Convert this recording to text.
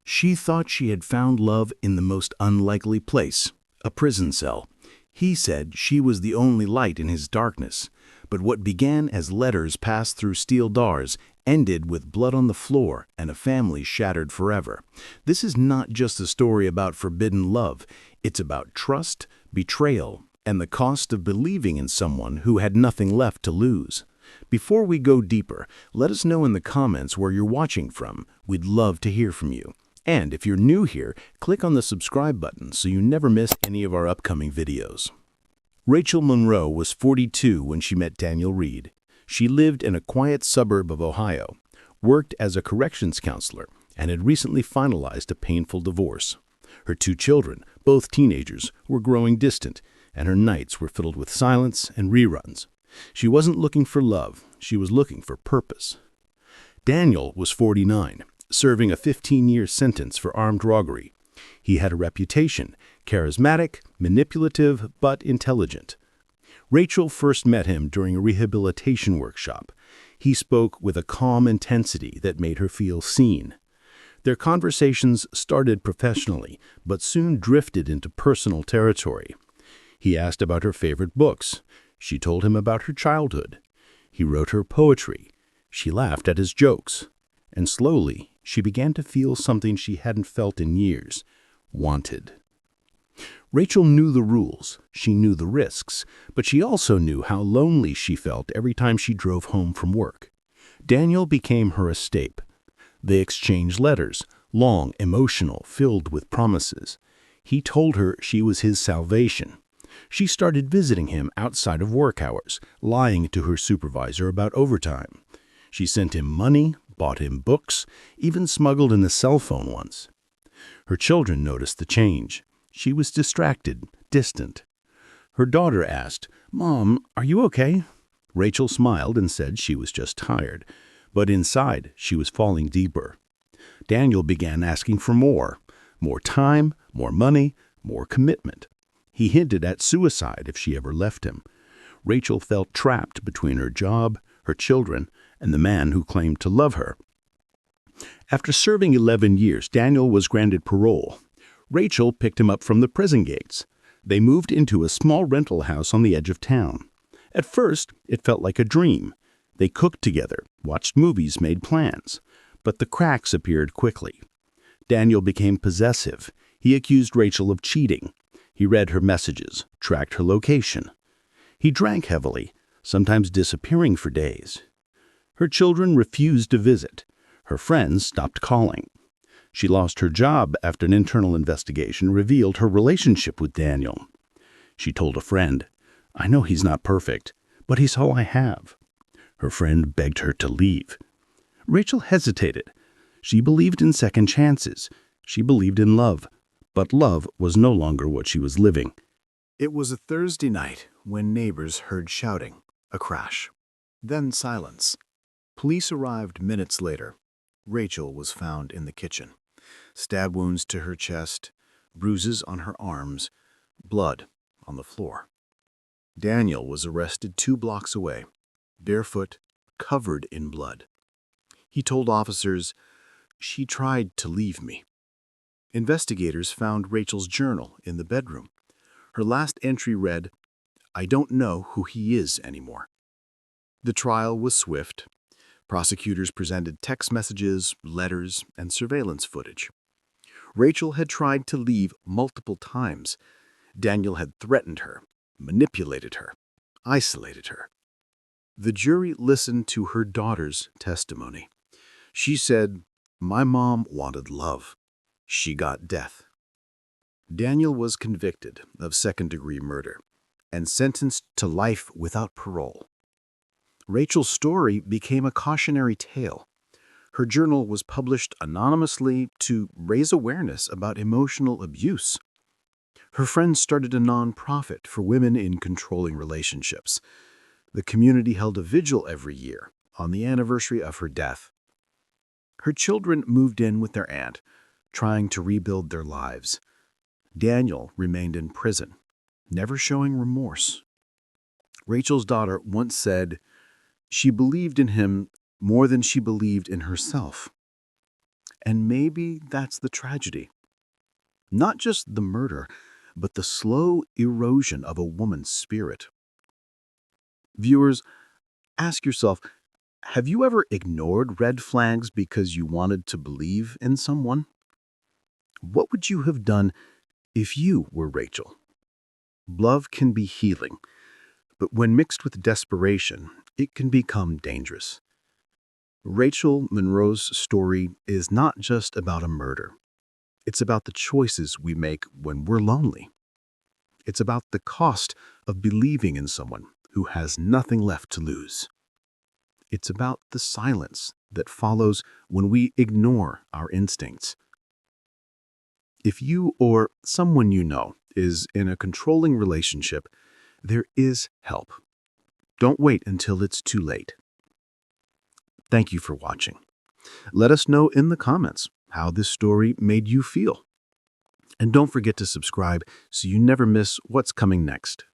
She thought she had found love in the most unlikely place, a prison cell. He said she was the only light in his darkness. But what began as letters passed through steel doors ended with blood on the floor and a family shattered forever. This is not just a story about forbidden love. It's about trust, betrayal, and the cost of believing in someone who had nothing left to lose. Before we go deeper, let us know in the comments where you're watching from. We'd love to hear from you. And if you're new here, click on the subscribe button so you never miss any of our upcoming videos. Rachel Monroe was 42 when she met Daniel Reed. She lived in a quiet suburb of Ohio, worked as a corrections counselor, and had recently finalized a painful divorce. Her 2 children, both teenagers, were growing distant, and her nights were filled with silence and reruns. She wasn't looking for love, she was looking for purpose. Daniel was 49, serving a 15-year sentence for armed robbery. He had a reputation, charismatic, manipulative, but intelligent. Rachel first met him during a rehabilitation workshop. He spoke with a calm intensity that made her feel seen. Their conversations started professionally, but soon drifted into personal territory. He asked about her favorite books. She told him about her childhood. He wrote her poetry. She laughed at his jokes. And slowly, she began to feel something she hadn't felt in years: wanted. Rachel knew the rules, she knew the risks, but she also knew how lonely she felt every time she drove home from work. Daniel became her escape. They exchanged letters, long, emotional, filled with promises. He told her she was his salvation. She started visiting him outside of work hours, lying to her supervisor about overtime. She sent him money, bought him books, even smuggled in a cell phone once. Her children noticed the change. She was distracted, distant. Her daughter asked, "Mom, are you okay?" Rachel smiled and said she was just tired, but inside she was falling deeper. Daniel began asking for more time, more money, more commitment. He hinted at suicide if she ever left him. Rachel felt trapped between her job, her children, and the man who claimed to love her. After serving 11 years, Daniel was granted parole. Rachel picked him up from the prison gates. They moved into a small rental house on the edge of town. At first, it felt like a dream. They cooked together, watched movies, made plans. But the cracks appeared quickly. Daniel became possessive. He accused Rachel of cheating. He read her messages, tracked her location. He drank heavily, sometimes disappearing for days. Her children refused to visit. Her friends stopped calling. She lost her job after an internal investigation revealed her relationship with Daniel. She told a friend, "I know he's not perfect, but he's all I have." Her friend begged her to leave. Rachel hesitated. She believed in second chances. She believed in love. But love was no longer what she was living. It was a Thursday night when neighbors heard shouting, a crash, then silence. Police arrived minutes later. Rachel was found in the kitchen. Stab wounds to her chest, bruises on her arms, blood on the floor. Daniel was arrested 2 blocks away, barefoot, covered in blood. He told officers, "She tried to leave me." Investigators found Rachel's journal in the bedroom. Her last entry read, "I don't know who he is anymore." The trial was swift. Prosecutors presented text messages, letters, and surveillance footage. Rachel had tried to leave multiple times. Daniel had threatened her, manipulated her, isolated her. The jury listened to her daughter's testimony. She said, "My mom wanted love. She got death." Daniel was convicted of second-degree murder and sentenced to life without parole. Rachel's story became a cautionary tale. Her journal was published anonymously to raise awareness about emotional abuse. Her friends started a nonprofit for women in controlling relationships. The community held a vigil every year on the anniversary of her death. Her children moved in with their aunt, trying to rebuild their lives. Daniel remained in prison, never showing remorse. Rachel's daughter once said, "She believed in him more than she believed in herself." And maybe that's the tragedy. Not just the murder, but the slow erosion of a woman's spirit. Viewers, ask yourself, have you ever ignored red flags because you wanted to believe in someone? What would you have done if you were Rachel? Love can be healing, but when mixed with desperation, it can become dangerous. Rachel Monroe's story is not just about a murder. It's about the choices we make when we're lonely. It's about the cost of believing in someone who has nothing left to lose. It's about the silence that follows when we ignore our instincts. If you or someone you know is in a controlling relationship, there is help. Don't wait until it's too late. Thank you for watching. Let us know in the comments how this story made you feel. And don't forget to subscribe so you never miss what's coming next.